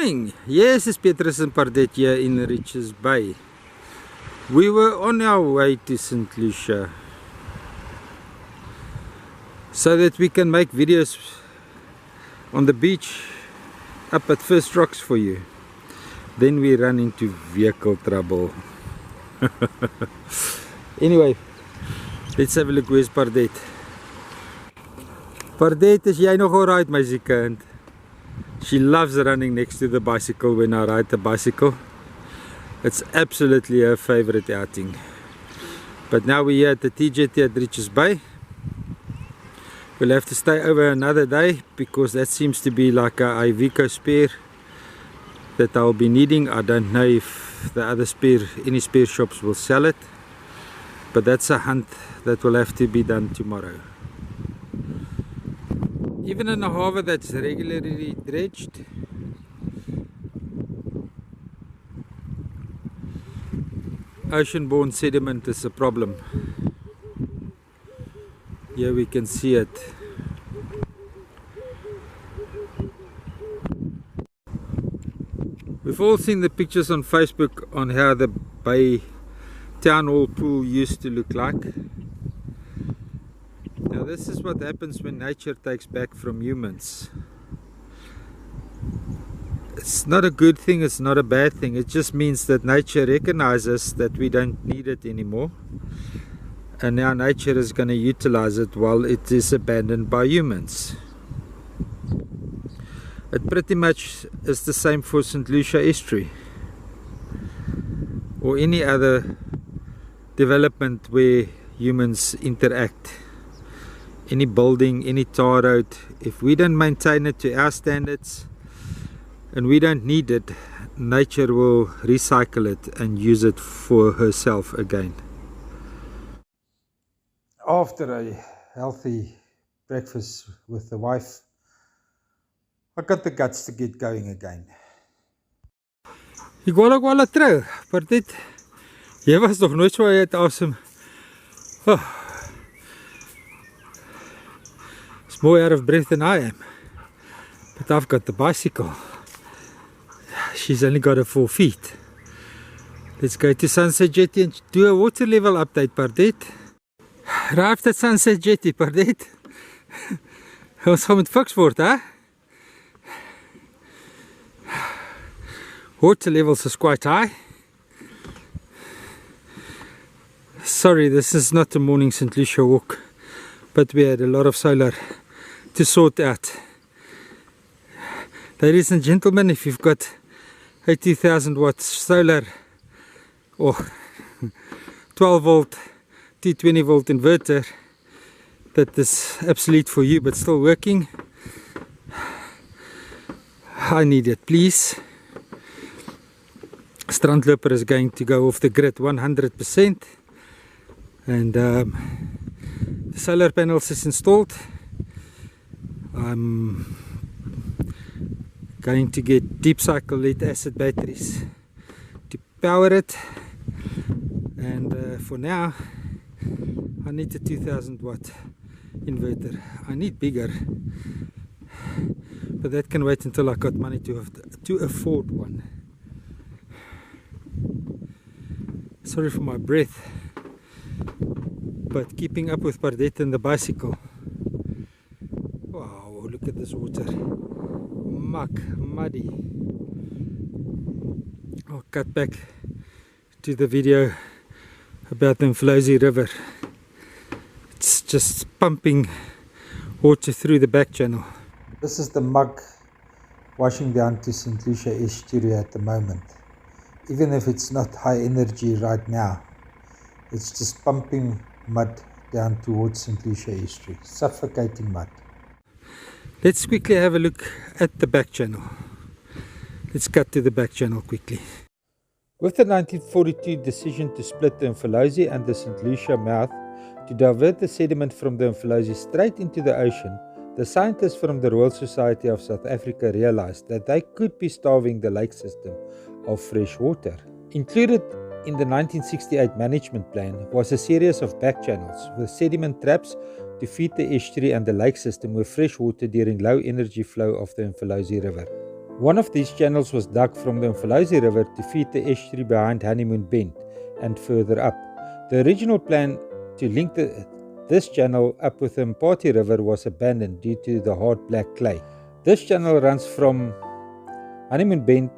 morning. Yes, it's Petrus and Pardet here in Richards Bay. We were on our way to St Lucia so that we can make videos on the beach up at First Rocks for you. Then we run into vehicle trouble. Anyway, let's have a look. Where's Pardet? Pardet, is jy nog alright, my kind? She loves running next to the bicycle when I ride the bicycle. It's absolutely her favorite outing. But now we're here at the TJT at Richards Bay. We'll have to stay over another day because that seems to be like a Iveco spare that I'll be needing. I don't know if the other any spare shops will sell it, but that's a hunt that will have to be done tomorrow. Even in a harbour that's regularly dredged, ocean-borne sediment is a problem. Here we can see it. We've all seen the pictures on Facebook on how the Bay Town Hall pool used to look like. Now this is what happens when nature takes back from humans. It's not a good thing, it's not a bad thing. It just means that nature recognizes that we don't need it anymore. And now nature is going to utilize it while it is abandoned by humans. It pretty much is the same for St Lucia Estuary or any other development where humans interact. Any building, any tar road, if we don't maintain it to our standards and we don't need it, nature will recycle it and use it for herself again. After a healthy breakfast with the wife, I got the guts to get going again. Ek wou ook wel trou, maar dit jy was nog nooit so uit asem. It's more out of breath than I am. But I've got the bicycle. She's only got her 4 feet. Let's go to Sunset Jetty and do a water level update, Pardet. Arrived at Sunset Jetty, Pardet. Ons gaan met fiks word, hè? Water levels is quite high. Sorry, this is not a morning St Lucia walk, but we had a lot of solar to sort out. Ladies and gentlemen, if you've got 80,000 watts solar or 12 volt 220 volt inverter that is obsolete for you but still working, I need it, please. Strandloper is going to go off the grid 100%, and the solar panels is installed. I'm going to get deep cycle lead acid batteries to power it, and for now I need a 2000 watt inverter. I need bigger, but that can wait until I got money to afford one. Sorry for my breath, but keeping up with Pardet and the bicycle. Wow, look at this water. Muck, muddy. I'll cut back to the video about the Mflozi River. It's just pumping water through the back channel. This is the mug washing down to St Lucia Estuary at the moment. Even if it's not high energy right now, it's just pumping mud down towards St Lucia Estuary, suffocating mud. Let's quickly have a look at the back channel. Let's cut to the back channel quickly. With the 1942 decision to split the Mflozi and the St Lucia Mouth to divert the sediment from the Mflozi straight into the ocean, the scientists from the Royal Society of South Africa realized that they could be starving the lake system of fresh water. Included in the 1968 management plan was a series of back channels with sediment traps to feed the estuary and the lake system with fresh water during low energy flow of the Mflozi River. One of these channels was dug from the Mfolozi River to feed the estuary behind Honeymoon Bend and further up. The original plan to link this channel up with the Mpati River was abandoned due to the hard black clay. This channel runs from Honeymoon Bend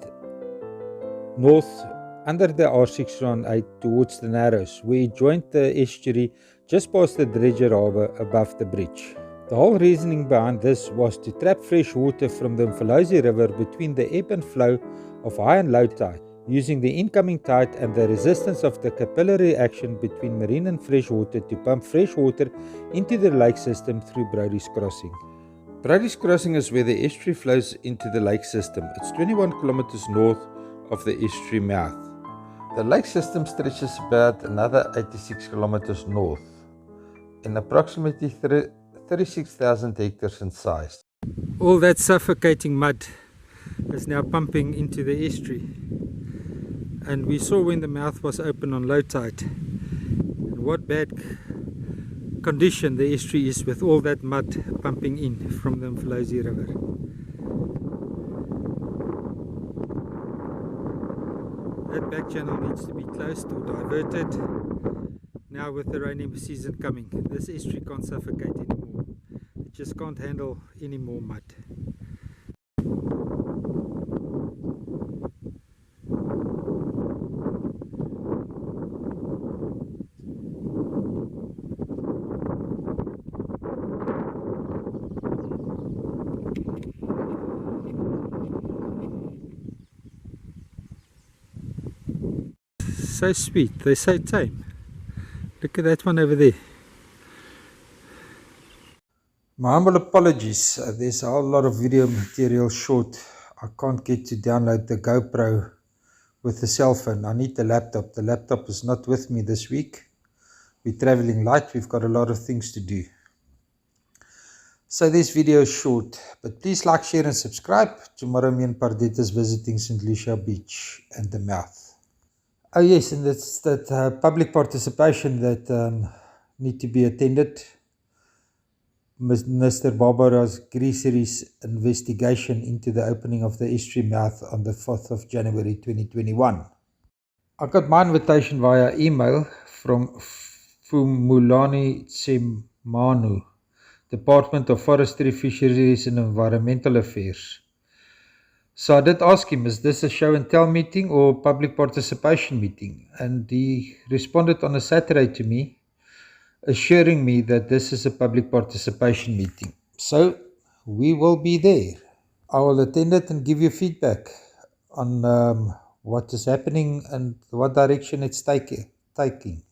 north under the R618 towards the Narrows, where it joined the estuary just past the dredger harbour above the bridge. The whole reasoning behind this was to trap fresh water from the Mfolozi River between the ebb and flow of high and low tide, using the incoming tide and the resistance of the capillary action between marine and fresh water to pump fresh water into the lake system through Brodie's Crossing. Brodie's Crossing is where the estuary flows into the lake system. It's 21 kilometers north of the Estuary Mouth. The lake system stretches about another 86 kilometers north in approximately 36,000 hectares in size. All that suffocating mud is now pumping into the estuary, and we saw when the mouth was open on low tide and what bad condition the estuary is with all that mud pumping in from the Mfolozi River. That back channel needs to be closed or diverted. Now with the rainy season coming, this estuary can't suffocate anymore. It just can't handle any more mud. So sweet, they so tame. Look at that one over there. My humble apologies, there's a whole lot of video material short. I can't get to download the GoPro with the cell phone. I need the laptop. The laptop is not with me this week. We're traveling light, we've got a lot of things to do. So this video is short, but please like, share and subscribe. Tomorrow me and Pardette is visiting St Lucia Beach and the Mouth. Oh yes, and that's that public participation that need to be attended. Minister Barbara Greecy's investigation into the opening of the Estuary Mouth on the 4th of January 2021. I got my invitation via email from Phumulani Tsemanu, Department of Forestry, Fisheries and Environmental Affairs. So I did ask him, is this a show and tell meeting or public participation meeting? And he responded on a Saturday to me, assuring me that this is a public participation meeting. So we will be there. I will attend it and give you feedback on what is happening and what direction it's taking.